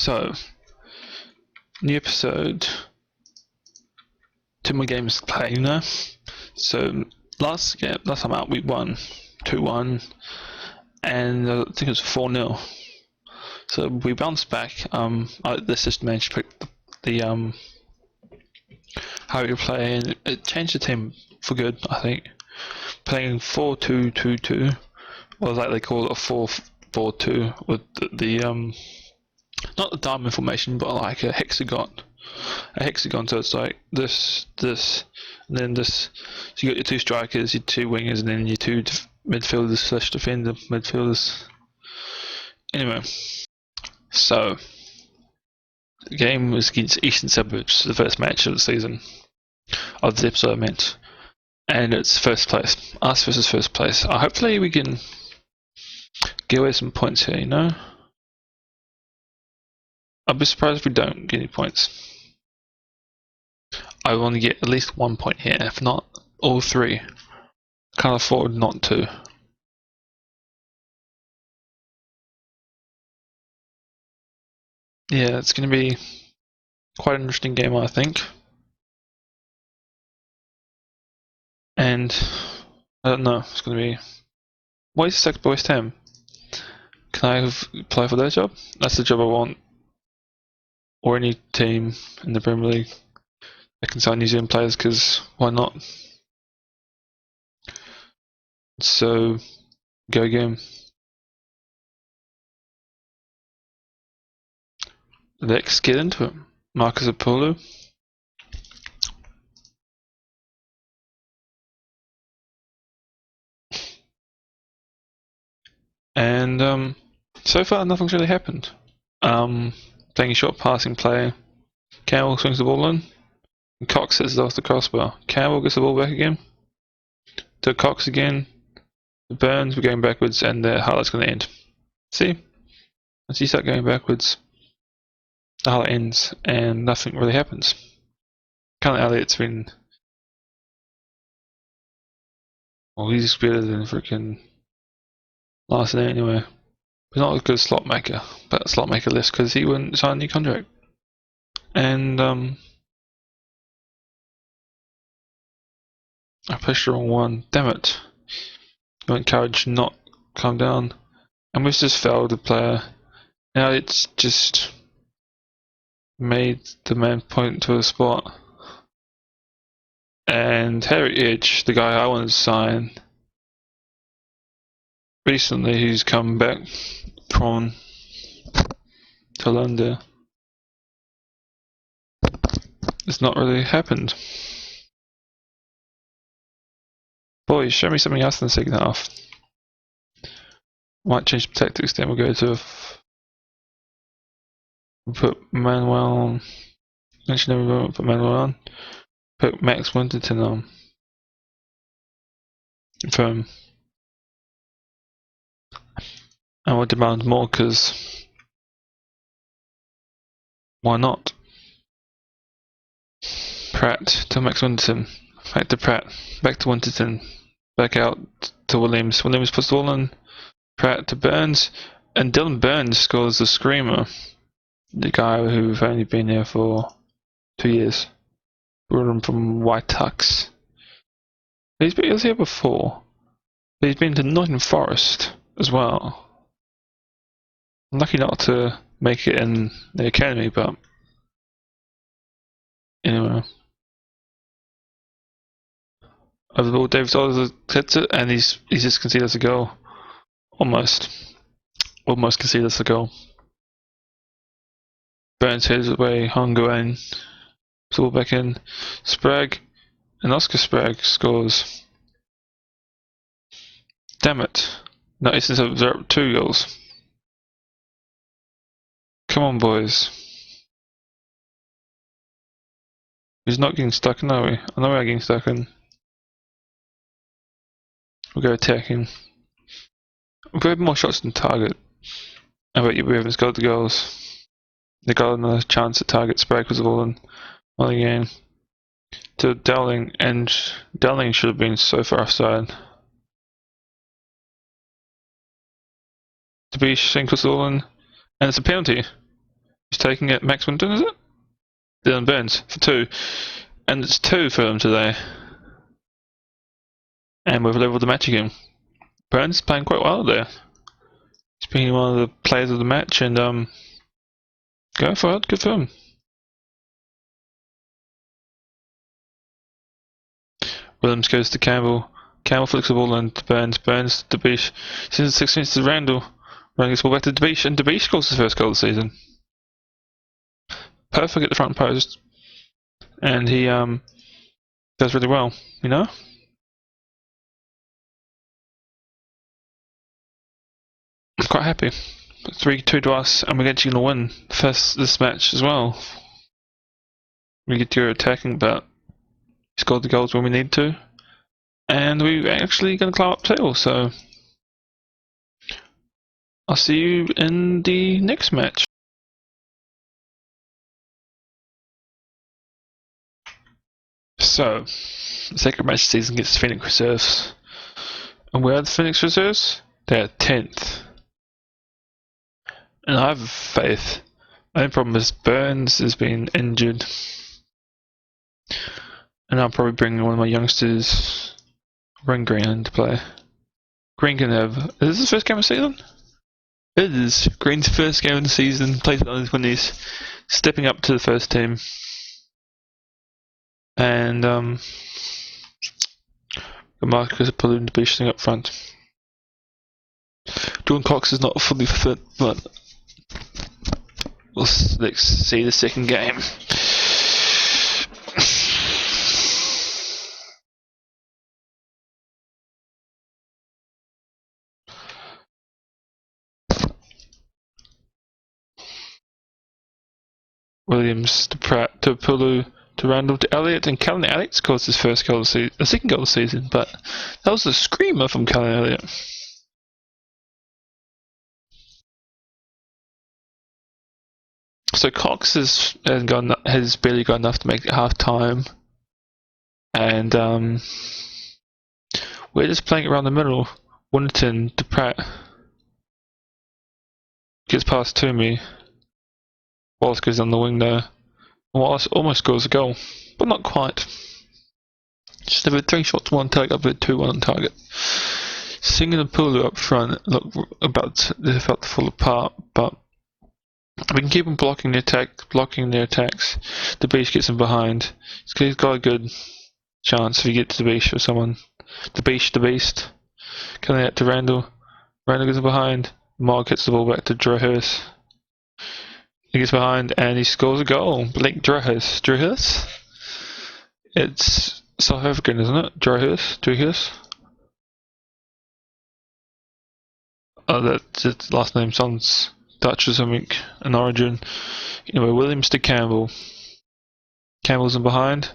So, new episode, 2 more games to play, you know? So, last time out we won 2-1, and I think it was 4-0. So we bounced back. The system managed to pick the how we play, and it changed the team for good, I think. Playing 4-2-2-2, or like they call it a 4-4-2, with the not the diamond formation, but like a hexagon. So it's like this, and then this. So you got your 2 strikers, your 2 wingers, and then your 2 midfielders / defender midfielders. Anyway, so the game was against Eastern Suburbs, the first match of the season, of the episode I meant, and it's first place. Us versus first place. Hopefully we can get away some points here. You know, I'll be surprised if we don't get any points. I want to get at least 1 point here, if not all 3. Can't afford not to. Yeah, it's going to be quite an interesting game, I think. And I don't know, it's going to be. Why is Sex Boys 10? Can I apply for that job? That's the job I want. Or any team in the Premier League that can sign New Zealand players, because why not? So, go game. Let's get into it. Marcus Apollo. And so far nothing's really happened. Playing a short passing play. Campbell swings the ball in. And Cox hits it off the crossbar. Campbell gets the ball back again. To Cox again. The Burns, we're going backwards, and the highlight's going to end. See? Once you start going backwards, the highlight ends, and nothing really happens. Currently Elliott's been. Well, he's better than freaking last night anyway. He's not a good slot maker, but slot maker list because he wouldn't sign a new contract. And I pushed the wrong one. Damn it! You want courage, not calm down. And we've just failed the player. Now it's just made the man point to a spot. And Harry Edge, the guy I wanted to sign recently, who's come back from London, it's not really happened. Boys, show me something else in the second half. Might change the tactics, then we'll go to put Manuel on. Actually, never won't put Manuel on. Put Max Winterton on. Confirm. And we'll demand more, because why not? Pratt to Max Winterton. Back to Pratt. Back to Winterton. Back out to Williams. Williams puts the ball in. Pratt to Burns. And Dylan Burns scores the screamer. The guy who've only been here for 2 years. Brought him from White Tux. He was here before. But he's been to Nottingham Forest as well. I'm lucky not to make it in the academy, but anyway. Over the ball, David Oliver hits it, and he's just conceded us a goal. Almost conceded us a goal. Burns heads away, Hungaran, puts the ball back in. Sprague, and Oscar Sprague scores. Damn it. No, it's instead of 2 goals. Come on, boys. He's not getting stuck in, are we? I know we're getting stuck in. We'll go attacking. We've got more shots than target. I bet you we haven't scored the goals. They got another chance at target. Sprague was the ball in one again. To Dowling, and Dowling should have been so far offside. To be Shank was the ball in, and it's a penalty. Who's taking it? Max Winton, is it? Dylan Burns for 2. And it's 2 for him today. And we've leveled the match again. Burns is playing quite well there. He's being one of the players of the match, and go for it, good for him. Williams goes to Campbell. Campbell flicks the ball and Burns. Burns to Debiche. Sends 6 minutes to Randall. Randall gets the ball back to Debiche, and Debiche scores his first goal of the season. Perfect at the front post. And he does really well, you know? I'm quite happy. 3-2 to us, and we're actually going to win this match as well. We get to go attacking, but we scored the goals when we need to. And we're actually going to climb up table, so I'll see you in the next match. So, the second match of the season gets Phoenix Reserves. And where are the Phoenix Reserves? They're 10th. And I have faith. The only problem is Burns has been injured. And I'll probably bring one of my youngsters, Ring Green, in to play. Green can have. Is this his first game of the season? It is. Green's first game of the season. Plays on his 20s. Stepping up to the first team. And Marcus Balloon to be sitting up front. Jordan Cox is not fully fit, but let's see the second game. Williams to Pratt to Pulu to Randall to Elliott, and Callan Elliott scores his first goal of the season, the second goal of the season, but that was a screamer from Callan Elliott. So Cox has barely got enough to make it half time, and we're just playing it around the middle. Winton to Pratt gets past to me. Wallace goes on the wing there. Wallace almost scores a goal, but not quite. Just over 3 shots, 1 target, up at 2-1 on target. Singing and Pulu up front look about to fall apart, but we can keep them blocking their attacks. The Beast gets him behind. He's got a good chance if he gets the Beast or someone. The Beast. Coming out to Randall. Randall gets him behind. Mark gets the ball back to Drohurst. He gets behind and he scores a goal. Blake Drohurst? It's South African, isn't it? Drohurst? Oh, that last name sounds Dutch or something, an origin. Anyway, Williams to Campbell. Campbell's in behind.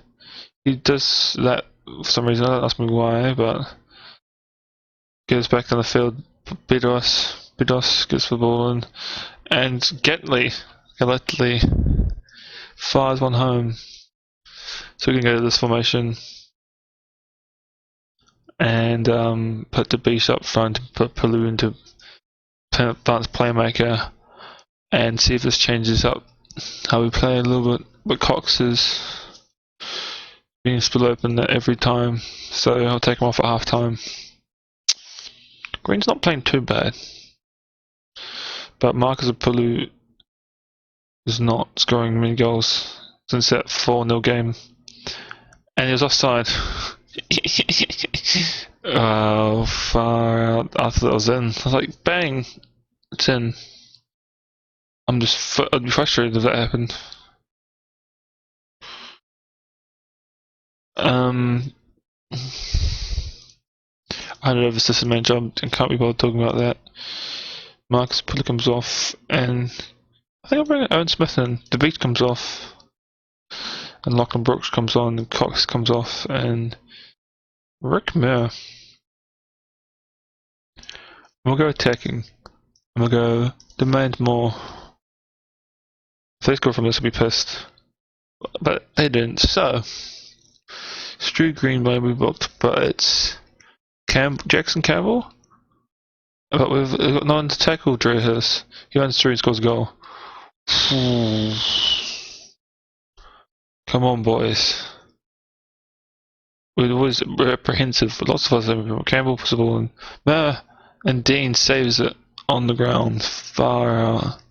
He does that for some reason, don't ask me why, but goes back on the field. Bidos gets the ball in. And Gatley fires one home. So we can go to this formation and put the beast up front, put Palu into advanced playmaker, and see if this changes up how we play a little bit. But Cox is being split open every time, so I'll take him off at half time. Green's not playing too bad, but Marcus Palu is not scoring many goals since that 4-0 game, and he was offside. Oh, far out. I thought I was in. I was like, bang, it's in. I'd be frustrated if that happened. I don't know if it's assistant manager, I can't be bothered talking about that. Marcus Puller comes off, and I think I'll bring Owen Smith in. The beat comes off, and Lachlan Brooks comes on, and Cox comes off, and Rick Muir. We'll go attacking, and we'll go demand more. If they score from this, I'll be pissed. But they didn't, so Stu Green may be booked, but it's Jackson Campbell. But we've got no one to tackle Drew Hurst. He runs through and scores a goal. Come on, boys. It was apprehensive, but lots of us have Campbell puts the ball in. And Dean saves it on the ground. Far out.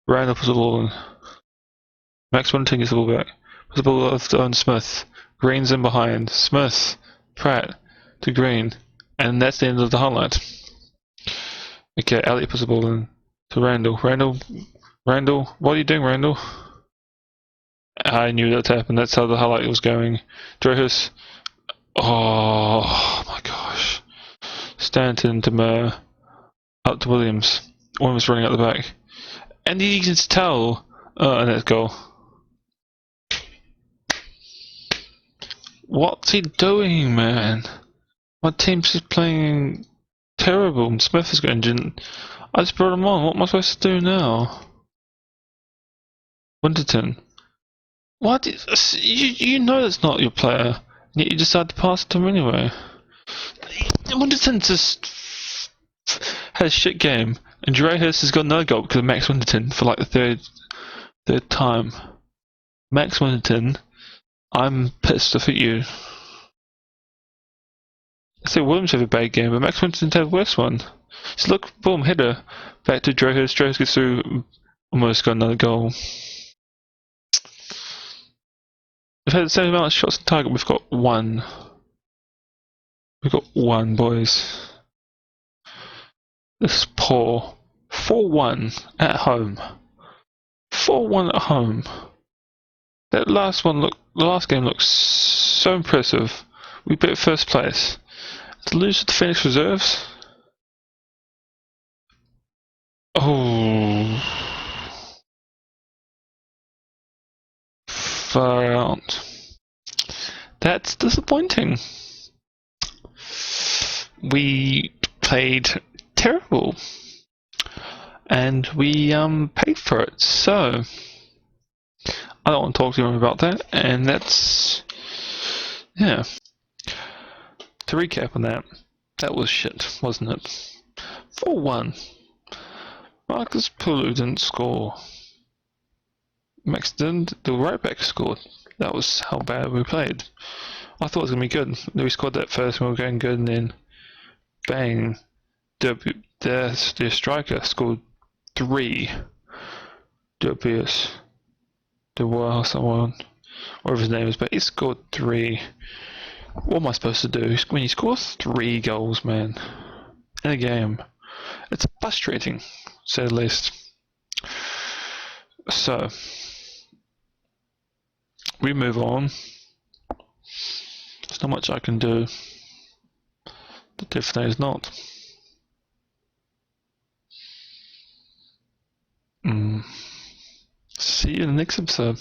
Randall puts the ball in. Max Winton gets the ball back. Puts the ball off on Smith. Green's in behind. Smith. Pratt. To Green. And that's the end of the highlight. Okay, Elliot puts the ball in. To Randall. Randall. What are you doing, Randall? I knew that would happen. That's how the highlight was going. Drohus. Oh my gosh. Stanton to Mer. Up to Williams. Williams running out the back. And you can tell. And let's go. What's he doing, man? My team's just playing terrible. And Smith is getting injured. I just brought him on. What am I supposed to do now? Winterton. What? You know that's not your player. Yet you decide to pass it to him anyway. Winterton just had a shit game. And Drehus has got another goal because of Max Winterton for like the third time. Max Winterton, I'm pissed off at you. I say Williams have a bad game, but Max Winterton had a worse one. So look, boom, header. Back to Drehus. Drehus gets through, almost got another goal. We've had the same amount of shots on target, we've got one. We've got one, boys. This is poor. 4-1 at home. 4-1 at home. That last one the last game looks so impressive. We beat first place. To lose to the Phoenix reserves? Oh. Far out. That's disappointing. We played terrible. And we paid for it. So I don't want to talk to him about that, and that's yeah. To recap on that was shit, wasn't it? 4-1. Marcus Pulu didn't score. Max didn't. The right back scored. That was how bad we played. I thought it was gonna be good. We scored that first, and we were going good, and then bang, their striker scored 3. Dubious. Someone, whatever his name is, but he scored 3. What am I supposed to do when you score 3 goals, man, in a game? It's frustrating, to say the least. So we move on. There's not much I can do. The definitely is not. See you in the next episode.